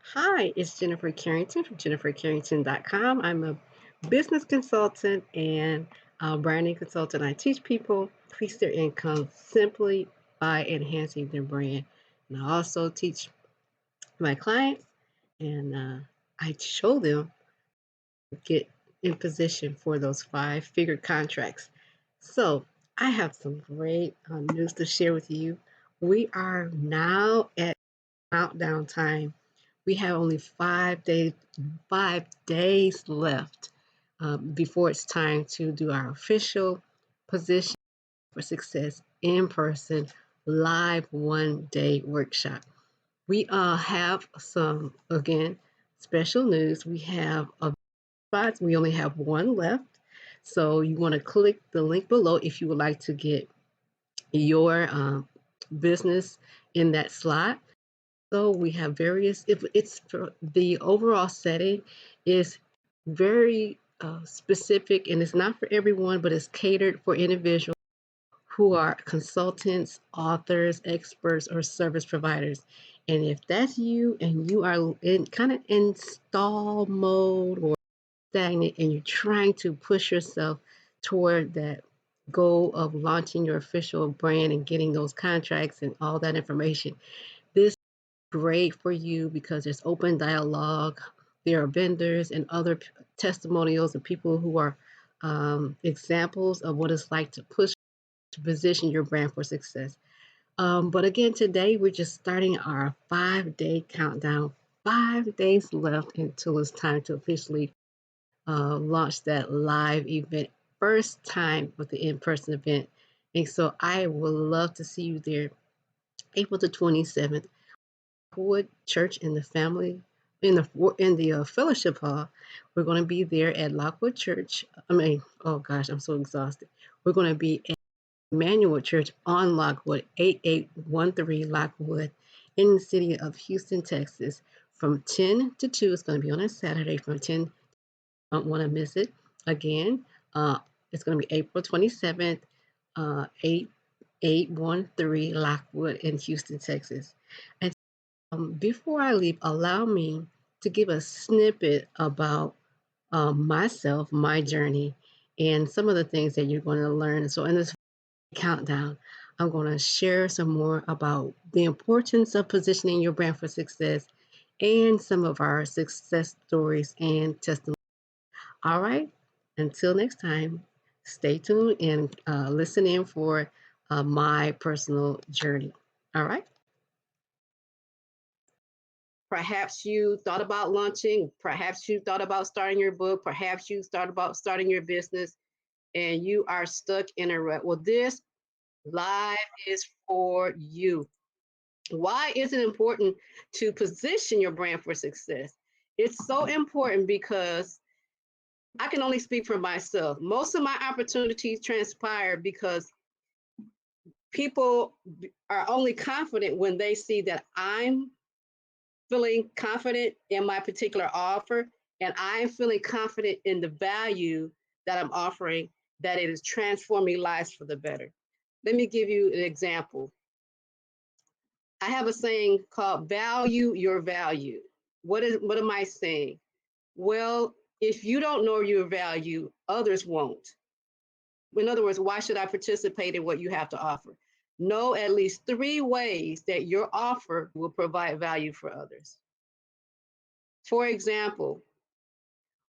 Hi, it's Jennifer Carrington from jennifercarrington.com. I'm a business consultant and a branding consultant. I teach people increase their income simply by enhancing their brand. And I also teach my clients and I show them get in position for those five-figure contracts. So I have some great news to share with you. We are now at countdown time. We have only 5 days left before it's time to do our official position for success in person live 1 day workshop. We have some again special news. We have a spots. We only have one left. So you want to click the link below if you would like to get your business in that slot. So we have various, if it's for the overall setting is very specific and it's not for everyone, but it's catered for individuals who are consultants, authors, experts, or service providers. And if that's you and you are in kind of in stall mode or stagnant and you're trying to push yourself toward that goal of launching your official brand and getting those contracts and all that information, this great for you because there's open dialogue. There are vendors and other testimonials of people who are examples of what it's like to push to position your brand for success. But again, today we're just starting our 5 day countdown. 5 days left until it's time to officially launch that live event. First time with the in person event. And so I would love to see you there April the 27th. Lockwood Church in the family in the fellowship hall. We're going to be there at Lockwood Church. I mean, oh gosh, I'm so exhausted. We're going to be at Emmanuel Church on Lockwood, 8813 Lockwood, in the city of Houston, Texas, from 10 to 2. It's going to be on a Saturday from 10. Don't want to miss it. Again, it's going to be April 27th, 8813 Lockwood in Houston, Texas. And before I leave, allow me to give a snippet about myself, my journey, and some of the things that you're going to learn. So, in this countdown, I'm going to share some more about the importance of positioning your brand for success and some of our success stories and testimonies. All right, until next time, stay tuned and listen in for my personal journey. All right. Perhaps you thought about launching, perhaps you thought about starting your book, perhaps you thought about starting your business and you are stuck in a rut. Well, this live is for you. Why is it important to position your brand for success? It's so important because I can only speak for myself. Most of my opportunities transpire because people are only confident when they see that I'm feeling confident in my particular offer and I'm feeling confident in the value that I'm offering, that it is transforming lives for the better. Let me give you an example. I have a saying called value your value. What am I saying? Well, if you don't know your value, others won't. In other words, why should I participate in what you have to offer? Know at least 3 ways that your offer will provide value for others. For example,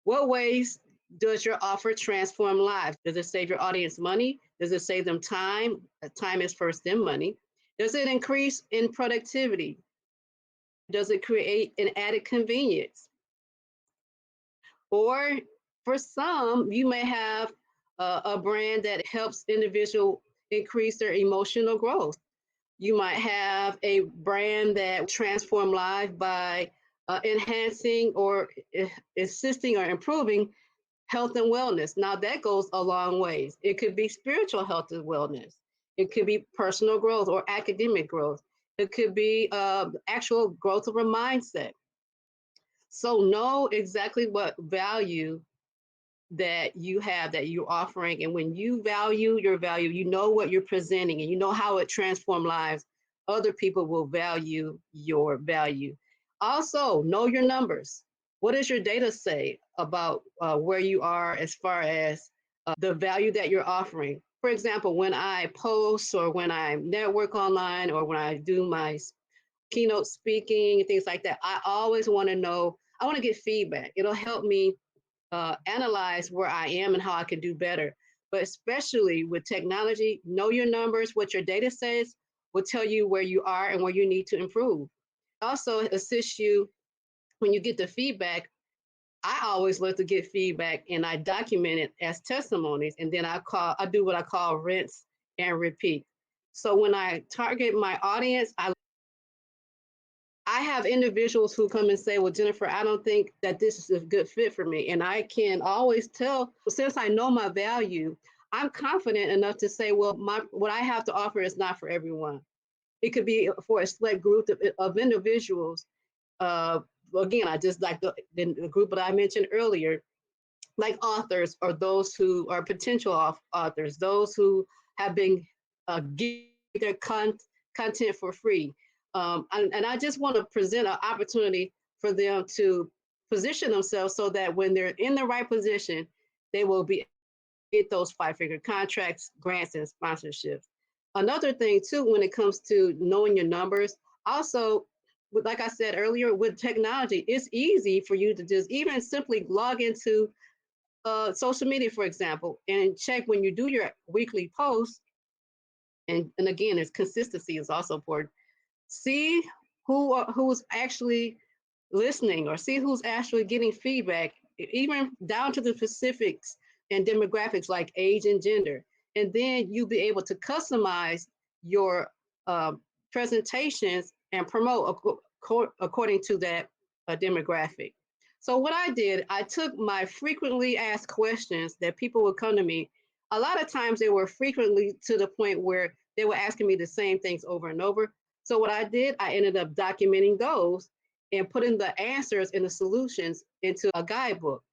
what ways does your offer transform lives? Does it save your audience money? Does it save them time? Time is first, then money. Does it increase in productivity? Does it create an added convenience? Or for some, you may have a brand that helps individual increase their emotional growth. You might have a brand that transform life by enhancing or assisting or improving health and wellness. Now that goes a long ways. It could be spiritual health and wellness. It could be personal growth or academic growth. It could be actual growth of a mindset. So know exactly what value that you have that you're offering. And when you value your value, you know what you're presenting and you know how it transforms lives. Other people will value your value. Also, know your numbers. What does your data say about where you are as far as the value that you're offering? For example, when I post or when I network online or when I do my keynote speaking and things like that, I always want to know, I want to get feedback. It'll help me analyze where I am and how I can do better. But especially with technology, know your numbers, what your data says will tell you where you are and where you need to improve. Also assist you when you get the feedback. I always love to get feedback and I document it as testimonies, and then I do what I call rinse and repeat. So when I target my audience, I have individuals who come and say, well, Jennifer, I don't think that this is a good fit for me. And I can always tell, since I know my value, I'm confident enough to say, well, what I have to offer is not for everyone. It could be for a select group of individuals. Again, I just like the group that I mentioned earlier, like authors or those who are potential authors, those who have been giving their content for free. And I just want to present an opportunity for them to position themselves so that when they're in the right position, they will be get those five-figure contracts, grants, and sponsorships. Another thing too, when it comes to knowing your numbers, also, like I said earlier, with technology, it's easy for you to just even simply log into social media, for example, and check when you do your weekly posts. And again, it's consistency is also important. See who's actually listening, or see who's actually getting feedback, even down to the specifics and demographics like age and gender. And then you'll be able to customize your uh, presentations and promote according to that demographic. So what I did, I took my frequently asked questions that people would come to me. A lot of times they were frequently to the point where they were asking me the same things over and over. So what I did, I ended up documenting those and putting the answers and the solutions into a guidebook.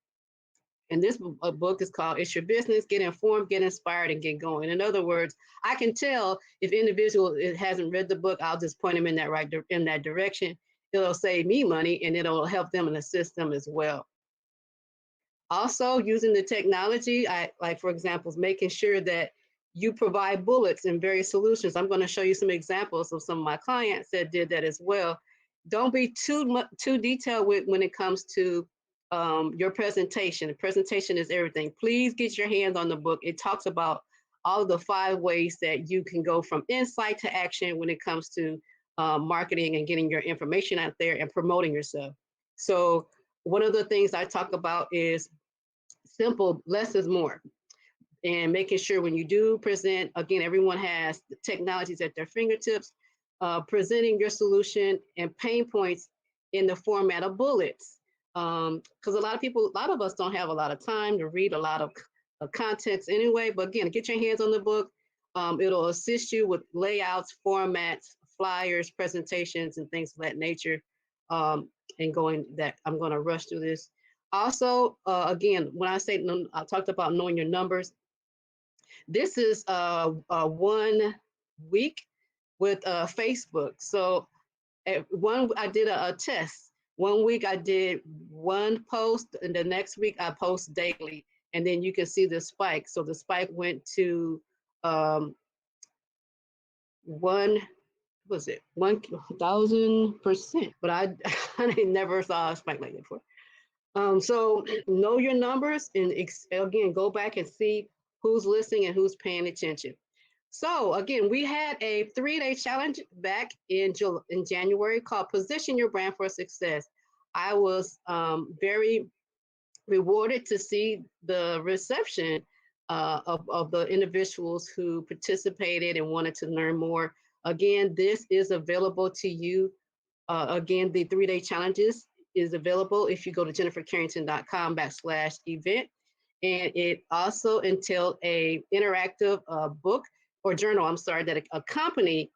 And this book is called It's Your Business, Get Informed, Get Inspired, and Get Going. In other words, I can tell if individual hasn't read the book, I'll just point them in that direction. It'll save me money and it'll help them and assist them as well. Also, using the technology, like for example, making sure that you provide bullets and various solutions. I'm going to show you some examples of some of my clients that did that as well. Don't be too detailed when it comes to your presentation. The presentation is everything. Please get your hands on the book. It talks about all of the 5 ways that you can go from insight to action when it comes to marketing and getting your information out there and promoting yourself. So one of the things I talk about is simple, less is more. And making sure when you do present, again, everyone has the technologies at their fingertips, presenting your solution and pain points in the format of bullets. Because a lot of us don't have a lot of time to read a lot of context anyway. But again, get your hands on the book. It'll assist you with layouts, formats, flyers, presentations, and things of that nature. And I'm going to rush through this. Also, again, when I talked about knowing your numbers, this is 1 week with Facebook. So I did a test. 1 week I did 1 post, and the next week I post daily. And then you can see the spike. So the spike went to 1,000%. But I never saw a spike like that before. So know your numbers, and again, go back and see who's listening and who's paying attention. So again, we had a 3-day challenge back in January called Position Your Brand for Success. I was very rewarded to see the reception of the individuals who participated and wanted to learn more. Again, this is available to you. Again, the 3-day challenges is available if you go to jennifercarrington.com/event. And it also entailed a interactive book or journal, I'm sorry, that accompany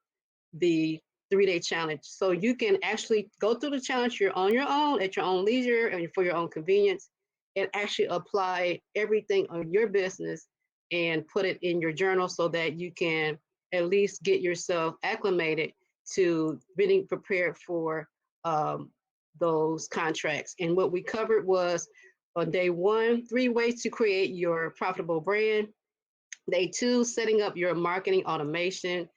the 3-day challenge. So you can actually go through the challenge on your own, at your own leisure, and for your own convenience, and actually apply everything on your business and put it in your journal so that you can at least get yourself acclimated to being prepared for those contracts. And what we covered was on day one, 3 ways to create your profitable brand. Day two, setting up your marketing automation.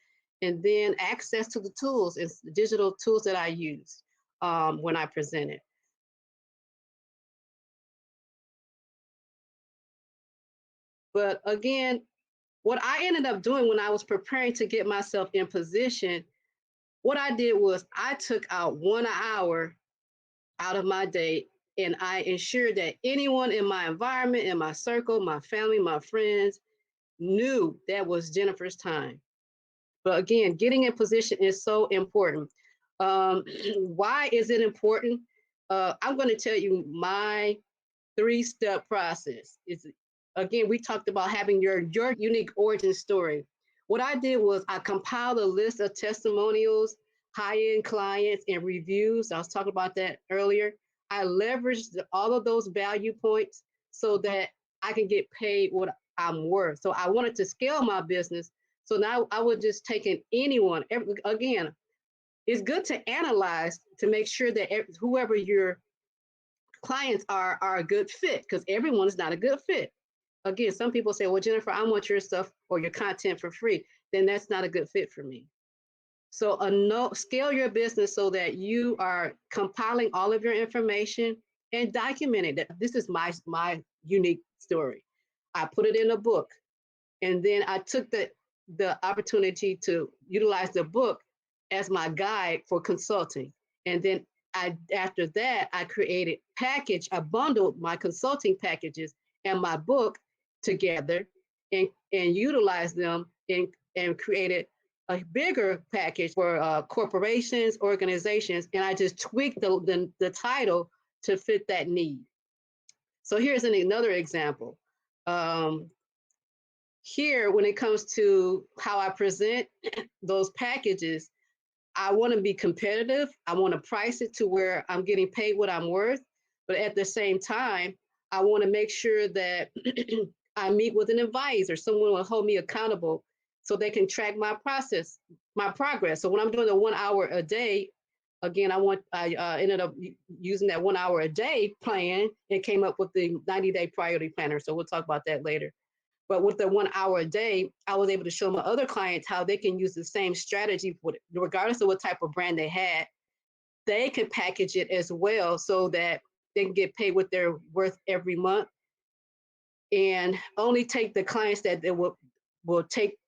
And then access to the tools and digital tools that I use when I presented. But again, what I ended up doing when I was preparing to get myself in position, what I did was I took out 1 hour out of my day and I ensured that anyone in my environment, in my circle, my family, my friends knew that was Jennifer's time. But again, getting in position is so important. Why is it important? I'm going to tell you my 3-step process. Is again, we talked about having your unique origin story. What I did was I compiled a list of testimonials, high-end clients, and reviews. I was talking about that earlier. I leveraged all of those value points so that I can get paid what I'm worth. So I wanted to scale my business. So now I would just take in anyone. Again, it's good to analyze to make sure that whoever your clients are a good fit, because everyone is not a good fit. Again, some people say, well, Jennifer, I want your stuff or your content for free. Then that's not a good fit for me. So scale your business so that you are compiling all of your information and documenting that this is my unique story. I put it in a book, and then I took the opportunity to utilize the book as my guide for consulting. And then after that, I created I bundled my consulting packages and my book together and utilized them and created a bigger package for corporations, organizations, and I just tweaked the title to fit that need. So here's another example. Here, when it comes to how I present those packages, I want to be competitive. I want to price it to where I'm getting paid what I'm worth. But at the same time, I want to make sure that I meet with an advisor. Someone will hold me accountable so they can track my progress. So when I'm doing the 1 hour a day, again, I ended up using that 1 hour a day plan and came up with the 90-day priority planner. So we'll talk about that later. But with the 1 hour a day, I was able to show my other clients how they can use the same strategy, regardless of what type of brand they had. They can package it as well so that they can get paid what they're worth every month, and only take the clients that they will take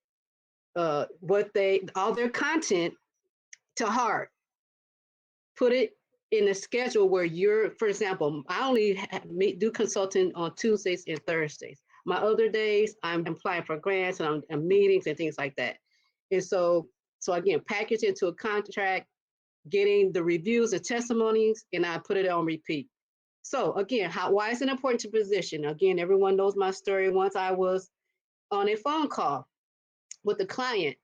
all their content to heart. Put it in a schedule where for example, I only do consulting on Tuesdays and Thursdays. My other days, I'm applying for grants and I'm meetings and things like that. And so again, package into a contract, getting the reviews and testimonies, and I put it on repeat. So again, why is it important to position? Again, everyone knows my story. Once I was on a phone call with a client.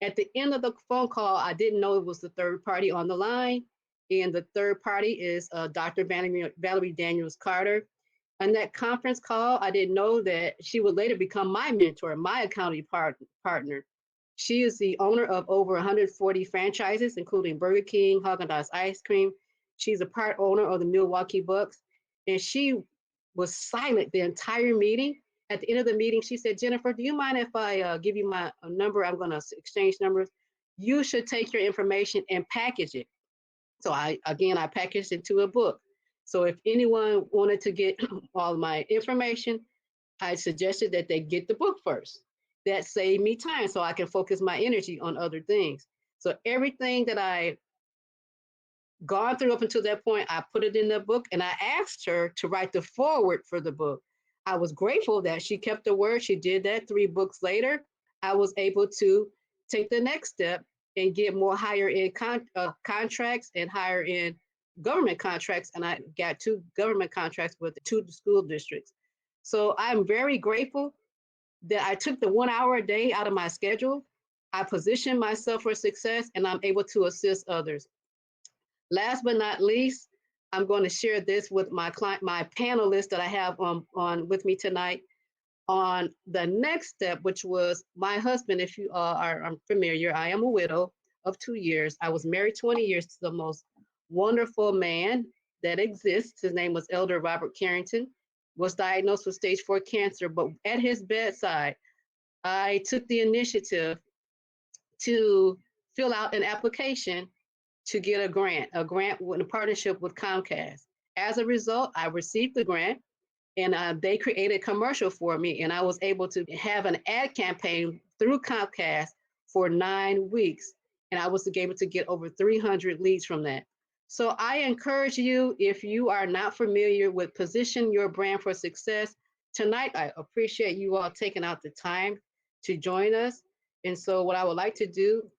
At the end of the phone call, I didn't know it was the third party on the line. And the third party is Dr. Valerie Daniels Carter. On that conference call, I didn't know that she would later become my mentor, my accounting partner. She is the owner of over 140 franchises, including Burger King, Haagen-Dazs ice cream. She's a part owner of the Milwaukee Bucks. And she was silent the entire meeting. At the end of the meeting, she said, Jennifer, do you mind if I give you my number? I'm going to exchange numbers. You should take your information and package it. So I packaged it into a book. So if anyone wanted to get all my information, I suggested that they get the book first. That saved me time so I can focus my energy on other things. So everything that I gone through up until that point, I put it in the book and I asked her to write the foreword for the book. I was grateful that she kept her word. She did that 3 books later. I was able to take the next step and get more higher end contracts and higher end government contracts. And I got 2 government contracts with 2 school districts. So I'm very grateful that I took the 1 hour a day out of my schedule. I positioned myself for success and I'm able to assist others. Last but not least, I'm going to share this with my panelists that I have on with me tonight on the next step, which was my husband. If you are familiar, I am a widow of 2 years. I was married 20 years to the most wonderful man that exists. His name was Elder Robert Carrington, was diagnosed with stage 4 cancer, but at his bedside, I took the initiative to fill out an application to get a grant in a partnership with Comcast. As a result, I received the grant, and they created a commercial for me, and I was able to have an ad campaign through Comcast for 9 weeks, and I was able to get over 300 leads from that. So I encourage you, if you are not familiar with Position Your Brand for Success, tonight I appreciate you all taking out the time to join us. And so what I would like to do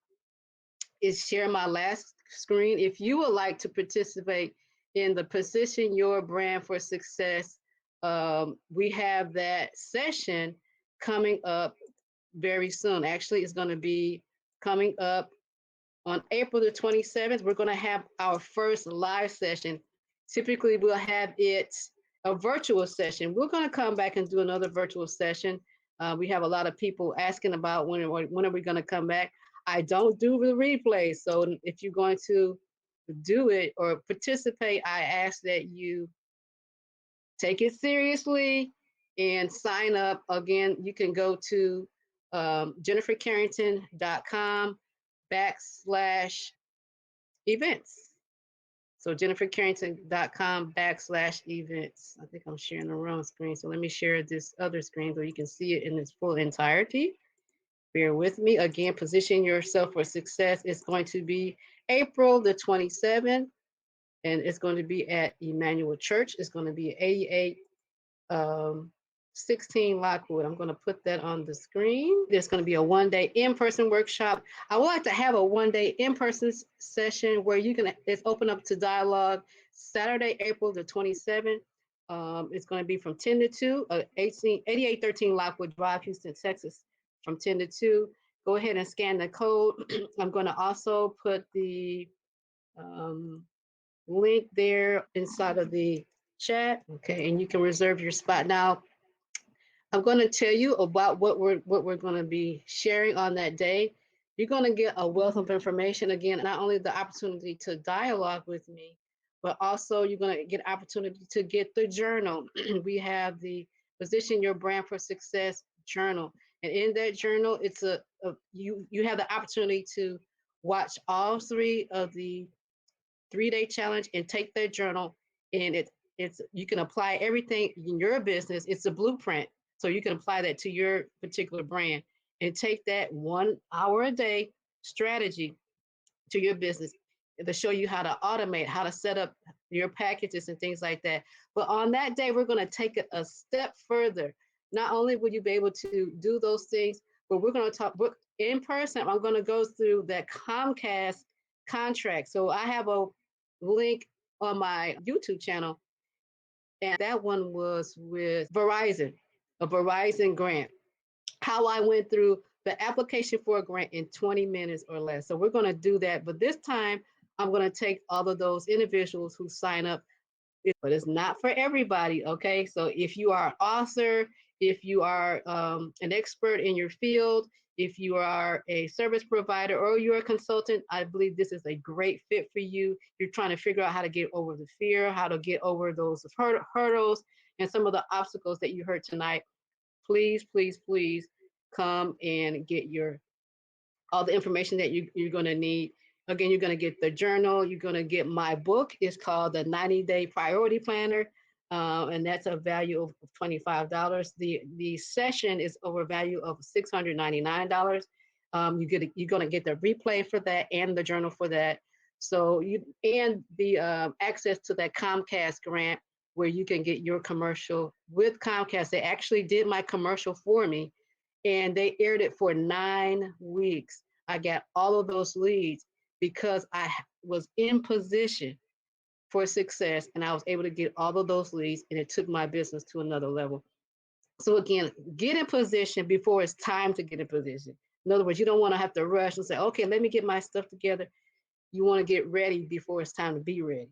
is share my last screen. If you would like to participate in the Position Your Brand for Success, we have that session coming up very soon. Actually, it's going to be coming up on April the 27th. We're going to have our first live session. Typically, we'll have it a virtual session. We're going to come back and do another virtual session. We have a lot of people asking about when are we going to come back. I don't do the replay, so if you're going to do it or participate, I ask that you take it seriously and sign up. Again, you can go to jennifercarrington.com/events. So jennifercarrington.com/events. I think I'm sharing the wrong screen. So let me share this other screen so you can see it in its full entirety. Bear with me. Again, Position Yourself for Success is going to be April the 27th, and it's going to be at Emmanuel Church. It's going to be 8816 Lockwood. I'm going to put that on the screen. There's going to be a one-day in-person workshop. I would like to have a one-day in-person session where you can, it's open up to dialogue. Saturday, April the 27th. It's going to be from 10 to 2, 8813 Lockwood Drive, Houston, Texas, from 10 to 2. Go ahead and scan the code. I'm going to also put the link there inside of the chat. Okay, and you can reserve your spot. Now, I'm going to tell you about what we're going to be sharing on that day. You're going to get a wealth of information. Again, not only the opportunity to dialogue with me, but also you're going to get opportunity to get the journal. We have the Position Your Brand for Success journal, and in that journal, it's you have the opportunity to watch all 3 of the 3-day challenge and take that journal, and it's you can apply everything in your business. It's a blueprint, so you can apply that to your particular brand and take that 1 hour a day strategy to your business to show you how to automate, how to set up your packages and things like that. But on that day, we're going to take it a step further. Not only will you be able to do those things, but we're going to talk in person. I'm going to go through that Comcast contract. So I have a link on my YouTube channel, and that one was with Verizon, a Verizon grant. How I went through the application for a grant in 20 minutes or less. So we're going to do that, but this time I'm going to take all of those individuals who sign up, but it's not for everybody. Okay, so if you are an author, if you are an expert in your field, if you are a service provider or you're a consultant, I believe this is a great fit for you. You're trying to figure out how to get over the fear, how to get over those hurdles and some of the obstacles that you heard tonight. Please, please, please come and get all the information that you're going to need. Again, you're going to get the journal. You're going to get my book. It's called the 90-Day Priority Planner, and that's a value of $25. The session is over a value of $699. You're going to get the replay for that and the journal for that. So and the access to that Comcast grant where you can get your commercial with Comcast. They actually did my commercial for me, and they aired it for 9 weeks. I got all of those leads because I was in position for success, and I was able to get all of those leads, and it took my business to another level. So again, get in position before it's time to get in position. In other words, you don't want to have to rush and say, okay, let me get my stuff together. You want to get ready before it's time to be ready.